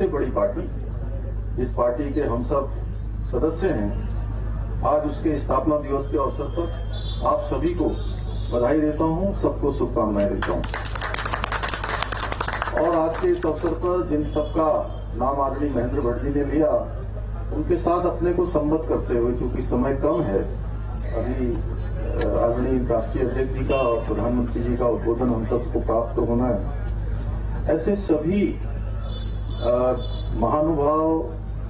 सबसे बड़ी पार्टी, इस पार्टी के हम सब सदस्य हैं। आज उसके स्थापना दिवस के अवसर पर आप सभी को बधाई देता हूं, सबको शुभकामनाएं देता हूं। और आज के इस अवसर पर जिन सबका नाम आदरणीय महेंद्र भट्ट जी ने लिया, उनके साथ अपने को संबद्ध करते हुए, क्योंकि समय कम है, अभी आदरणीय राष्ट्रीय अध्यक्ष जी का और प्रधानमंत्री जी का उद्बोधन हम सबको प्राप्त होना है। ऐसे सभी महानुभाव,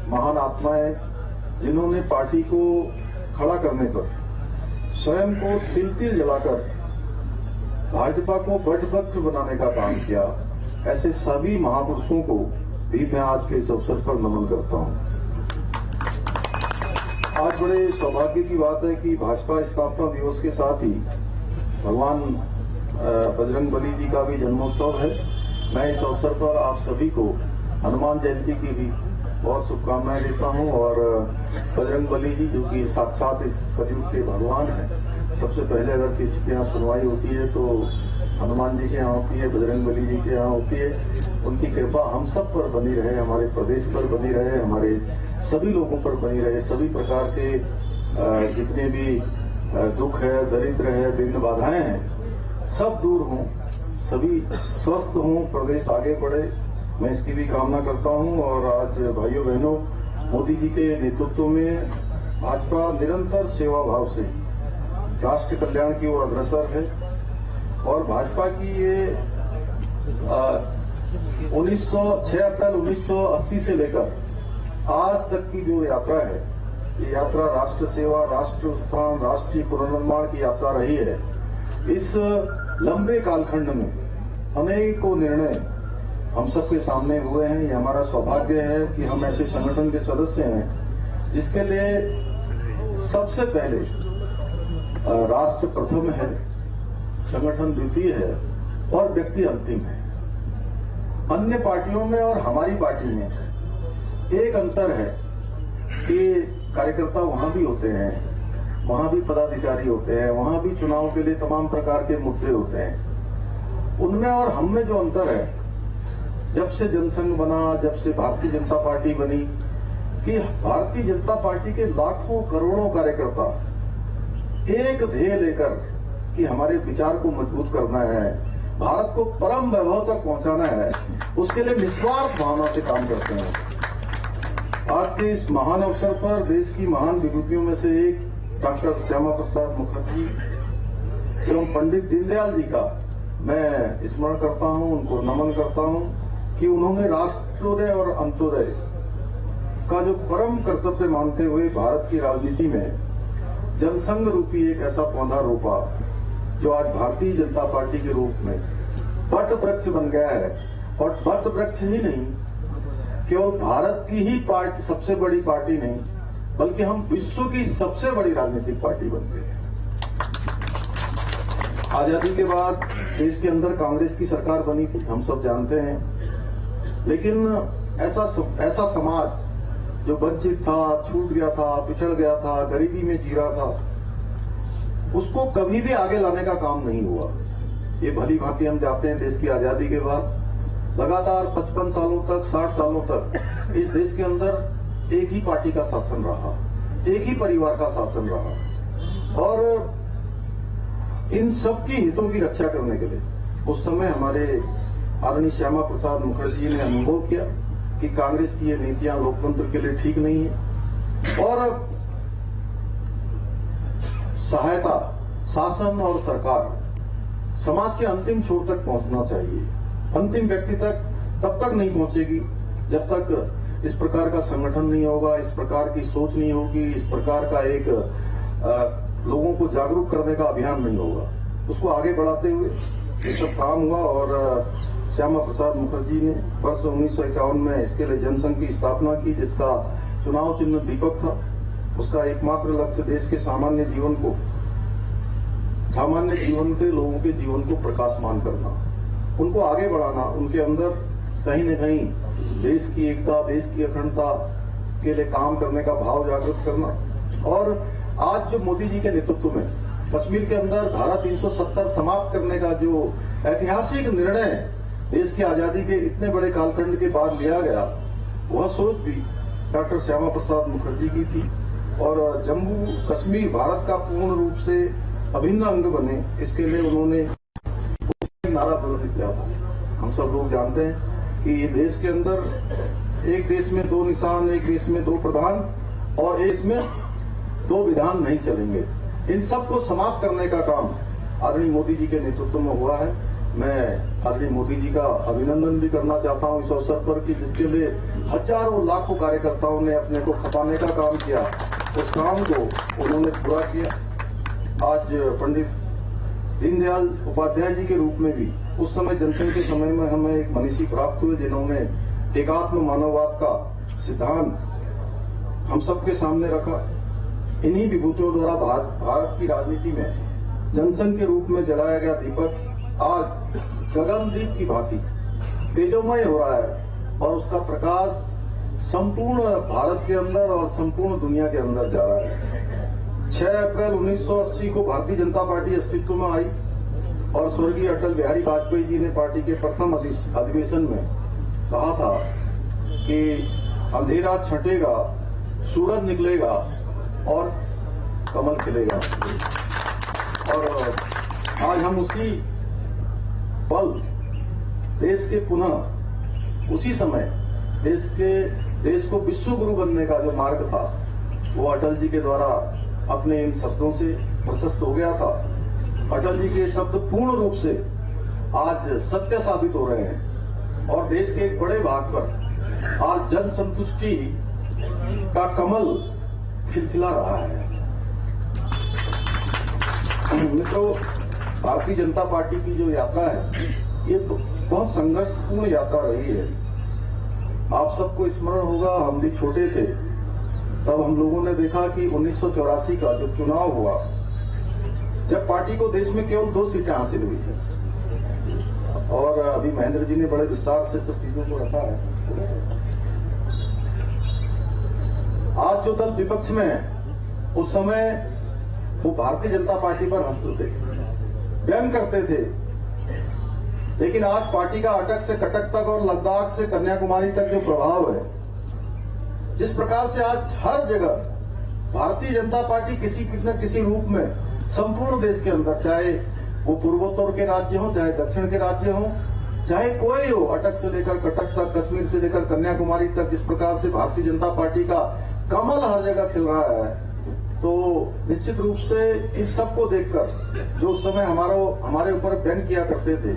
महान आत्माएं, जिन्होंने पार्टी को खड़ा करने पर स्वयं को तिल तिल जलाकर भाजपा को बटबख्त बनाने का काम किया, ऐसे सभी महापुरुषों को भी मैं आज के इस अवसर पर नमन करता हूं। आज बड़े सौभाग्य की बात है कि भाजपा स्थापना दिवस के साथ ही भगवान बजरंगबली जी का भी जन्मोत्सव है। मैं इस अवसर पर आप सभी को हनुमान जयंती की भी बहुत शुभकामनाएं देता हूं। और बजरंगबली जी, जो कि साक्षात इस कलयुग के भगवान हैं, सबसे पहले अगर किसी के यहाँ सुनवाई होती है तो हनुमान जी के यहाँ होती है, बजरंगबली जी के यहाँ होती है। उनकी कृपा हम सब पर बनी रहे, हमारे प्रदेश पर बनी रहे, हमारे सभी लोगों पर बनी रहे। सभी प्रकार के जितने भी दुख है, दरिद्र है, विघ्न बाधाएं हैं, सब दूर हों, सभी स्वस्थ हों, प्रदेश आगे बढ़े, मैं इसकी भी कामना करता हूं। और आज भाइयों बहनों, मोदी जी के नेतृत्व में भाजपा निरंतर सेवा भाव से राष्ट्र कल्याण की ओर अग्रसर है। और भाजपा की ये 6 अप्रैल 1980 से लेकर आज तक की जो यात्रा है, ये यात्रा राष्ट्र सेवा, राष्ट्र उत्थान, राष्ट्रीय पुनर्निर्माण की यात्रा रही है। इस लंबे कालखंड में अनेकों निर्णय हम सबके सामने हुए हैं। ये हमारा सौभाग्य है कि हम ऐसे संगठन के सदस्य हैं जिसके लिए सबसे पहले राष्ट्र प्रथम है, संगठन द्वितीय है और व्यक्ति अंतिम है। अन्य पार्टियों में और हमारी पार्टी में एक अंतर है कि कार्यकर्ता वहां भी होते हैं, वहां भी पदाधिकारी होते हैं, वहां भी चुनाव के लिए तमाम प्रकार के मुद्दे होते हैं। उनमें और हम में जो अंतर है, जब से जनसंघ बना, जब से भारतीय जनता पार्टी बनी, कि भारतीय जनता पार्टी के लाखों करोड़ों कार्यकर्ता एक ध्येय लेकर कि हमारे विचार को मजबूत करना है, भारत को परम वैभव तक पहुंचाना है, उसके लिए निस्वार्थ भावना से काम करते हैं। आज के इस महान अवसर पर देश की महान विभूतियों में से एक डॉक्टर श्यामा प्रसाद मुखर्जी एवं पंडित दीनदयाल जी का मैं स्मरण करता हूं, उनको नमन करता हूं कि उन्होंने राष्ट्रोदय और अंत्योदय का जो परम कर्तव्य मानते हुए भारत की राजनीति में जनसंघ रूपी एक ऐसा पौधा रोपा जो आज भारतीय जनता पार्टी के रूप में वट वृक्ष बन गया है। और वट वृक्ष ही नहीं, केवल भारत की ही पार्टी, सबसे बड़ी पार्टी नहीं, बल्कि हम विश्व की सबसे बड़ी राजनीतिक पार्टी बन गए हैं। आजादी के बाद देश के अंदर कांग्रेस की सरकार बनी थी, हम सब जानते हैं। लेकिन ऐसा समाज जो वंचित था, छूट गया था, पिछड़ गया था, गरीबी में जी रहा था, उसको कभी भी आगे लाने का काम नहीं हुआ। ये भली भांति हम जाते हैं, देश की आजादी के बाद लगातार 55 सालों तक, 60 सालों तक इस देश के अंदर एक ही पार्टी का शासन रहा, एक ही परिवार का शासन रहा। और इन सबकी हितों की रक्षा करने के लिए उस समय हमारे आदरणीय श्यामा प्रसाद मुखर्जी ने अनुभव किया कि कांग्रेस की ये नीतियां लोकतंत्र के लिए ठीक नहीं है। और सहायता, शासन और सरकार समाज के अंतिम छोर तक पहुंचना चाहिए। अंतिम व्यक्ति तक तब तक नहीं पहुंचेगी जब तक इस प्रकार का संगठन नहीं होगा, इस प्रकार की सोच नहीं होगी, इस प्रकार का एक लोगों को जागरूक करने का अभियान नहीं होगा। उसको आगे बढ़ाते हुए ये सब काम हुआ। और श्यामा प्रसाद मुखर्जी ने वर्ष 1951 में इसके लिए जनसंघ की स्थापना की, जिसका चुनाव चिन्ह दीपक था। उसका एकमात्र लक्ष्य देश के सामान्य जीवन के लोगों के जीवन को प्रकाशमान करना, उनको आगे बढ़ाना, उनके अंदर कहीं न कहीं देश की एकता, देश की अखंडता के लिए काम करने का भाव जागृत करना। और आज जो मोदी जी के नेतृत्व में कश्मीर के अंदर धारा 370 समाप्त करने का जो ऐतिहासिक निर्णय देश की आजादी के इतने बड़े कालखंड के बाद लिया गया, वह सोच भी डॉक्टर श्यामा प्रसाद मुखर्जी की थी और जम्मू कश्मीर भारत का पूर्ण रूप से अभिन्न अंग बने, इसके लिए उन्होंने नारा बुलंद किया था। हम सब लोग जानते हैं कि ये देश के अंदर एक देश में दो निशान, एक देश में दो प्रधान और एक में दो विधान नहीं चलेंगे। इन सब को समाप्त करने का काम आदरणीय मोदी जी के नेतृत्व में हुआ है। मैं आदरणीय मोदी जी का अभिनंदन भी करना चाहता हूं इस अवसर पर कि जिसके लिए हजारों लाखों कार्यकर्ताओं ने अपने को खपाने का काम किया, उस काम को उन्होंने पूरा किया। आज पंडित दीनदयाल उपाध्याय जी के रूप में भी उस समय जनसंघ के समय में हमें एक मनीषी प्राप्त हुए जिन्होंने एकात्म मानववाद का सिद्धांत हम सबके सामने रखा। इन्हीं विभूतियों द्वारा भारत की राजनीति में जनसंघ के रूप में जलाया गया दीपक आज गगनदीप की भांति तेजोमय हो रहा है और उसका प्रकाश संपूर्ण भारत के अंदर और संपूर्ण दुनिया के अंदर जा रहा है। 6 अप्रैल 1980 को भारतीय जनता पार्टी अस्तित्व में आई और स्वर्गीय अटल बिहारी वाजपेयी जी ने पार्टी के प्रथम अधिवेशन में कहा था कि अंधेरा छंटेगा, सूरज निकलेगा और कमल खिलेगा। और आज हम उसी पल देश के पुनः उसी समय देश को विश्व गुरु बनने का जो मार्ग था वो अटल जी के द्वारा अपने इन शब्दों से प्रशस्त हो गया था। अटल जी के शब्द पूर्ण रूप से आज सत्य साबित हो रहे हैं और देश के एक बड़े भाग पर आज जन संतुष्टि का कमल खिलखिला रहा है। मित्रों, भारतीय जनता पार्टी की जो यात्रा है ये बहुत संघर्षपूर्ण यात्रा रही है। आप सबको स्मरण होगा, हम भी छोटे थे तब हम लोगों ने देखा कि 1984 का जो चुनाव हुआ, जब पार्टी को देश में केवल 2 सीटें हासिल हुई थी और अभी महेंद्र जी ने बड़े विस्तार से सब चीजों को रखा है। आज जो दल विपक्ष में है उस समय वो भारतीय जनता पार्टी पर हंसते थे, व्यंग करते थे, लेकिन आज पार्टी का अटक से कटक तक और लद्दाख से कन्याकुमारी तक जो प्रभाव है, जिस प्रकार से आज हर जगह भारतीय जनता पार्टी किसी न किसी रूप में संपूर्ण देश के अंदर, चाहे वो पूर्वोत्तर के राज्य हो, चाहे दक्षिण के राज्य हो, चाहे कोई हो, अटक से लेकर कटक तक, कश्मीर से लेकर कन्याकुमारी तक, जिस प्रकार से भारतीय जनता पार्टी का कमल हर जगह खिल रहा है, तो निश्चित रूप से इस सब को देखकर जो उस समय हमारे ऊपर व्यंग किया करते थे,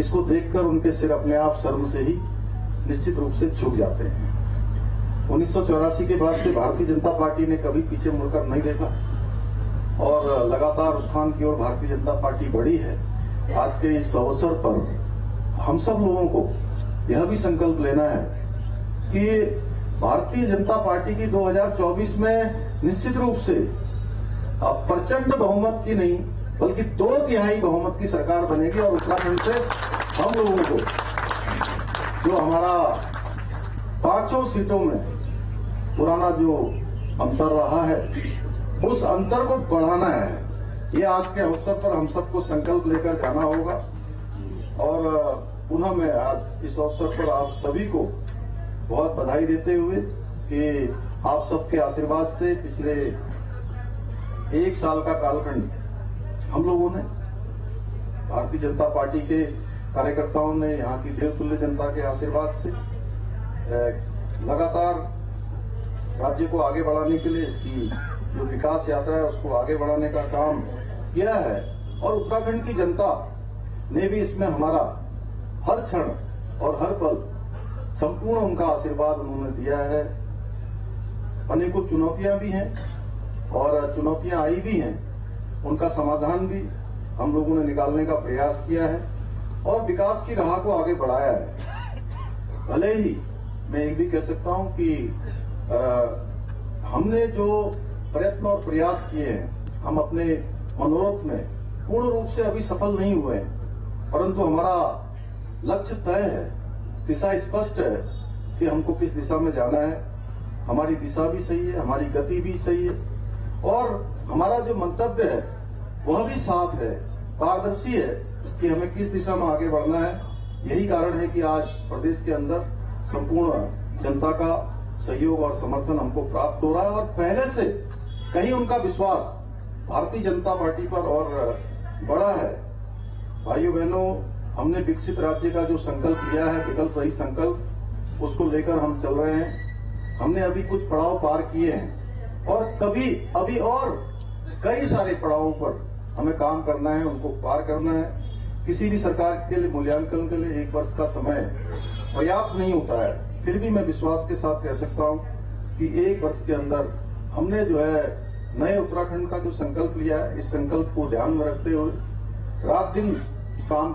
इसको देखकर उनके सिर अपने आप शर्म से ही निश्चित रूप से झुक जाते हैं। 1984 के बाद से भारतीय जनता पार्टी ने कभी पीछे मुड़कर नहीं देखा और लगातार उत्थान की ओर भारतीय जनता पार्टी बढ़ी है। आज के इस अवसर पर हम सब लोगों को यह भी संकल्प लेना है कि भारतीय जनता पार्टी की 2024 में निश्चित रूप से प्रचंड बहुमत की नहीं बल्कि 2/3 बहुमत की सरकार बनेगी और उत्तराखंड से हम लोगों को जो हमारा 5 सीटों में पुराना जो अंतर रहा है उस अंतर को बढ़ाना है। ये आज के अवसर पर हम सबको संकल्प लेकर जाना होगा। और पुनः मैं आज इस अवसर पर आप सभी को बहुत बधाई देते हुए कि आप सबके आशीर्वाद से पिछले 1 साल का कालखंड हम लोगों ने, भारतीय जनता पार्टी के कार्यकर्ताओं ने, यहाँ की देवतुल्य जनता के आशीर्वाद से लगातार राज्य को आगे बढ़ाने के लिए इसकी जो विकास यात्रा है उसको आगे बढ़ाने का काम किया है। और उत्तराखंड की जनता ने भी इसमें हमारा हर क्षण और हर पल संपूर्ण उनका आशीर्वाद उन्होंने दिया है। अनेकों चुनौतियां भी हैं और चुनौतियां आई भी हैं, उनका समाधान भी हम लोगों ने निकालने का प्रयास किया है और विकास की राह को आगे बढ़ाया है। भले ही मैं एक भी कह सकता हूं कि हमने जो प्रयत्न और प्रयास किए हैं, हम अपने मनोरथ में पूर्ण रूप से अभी सफल नहीं हुए हैं, परंतु हमारा लक्ष्य तय है, दिशा स्पष्ट है कि हमको किस दिशा में जाना है। हमारी दिशा भी सही है, हमारी गति भी सही है और हमारा जो मंतव्य है वह भी साफ है, पारदर्शी है कि हमें किस दिशा में आगे बढ़ना है। यही कारण है कि आज प्रदेश के अंदर संपूर्ण जनता का सहयोग और समर्थन हमको प्राप्त हो रहा है और पहले से कहीं उनका विश्वास भारतीय जनता पार्टी पर और बढ़ा है। भाइयों बहनों, हमने विकसित राज्य का जो संकल्प लिया है, विकल्प रहित संकल्प, उसको लेकर हम चल रहे हैं। हमने अभी कुछ पड़ाव पार किए हैं और अभी और कई सारे पड़ावों पर हमें काम करना है, उनको पार करना है। किसी भी सरकार के लिए मूल्यांकन के लिए 1 वर्ष का समय पर्याप्त नहीं होता है, फिर भी मैं विश्वास के साथ कह सकता हूं कि 1 वर्ष के अंदर हमने जो है नए उत्तराखंड का जो संकल्प लिया है, इस संकल्प को ध्यान में रखते हुए रात दिन काम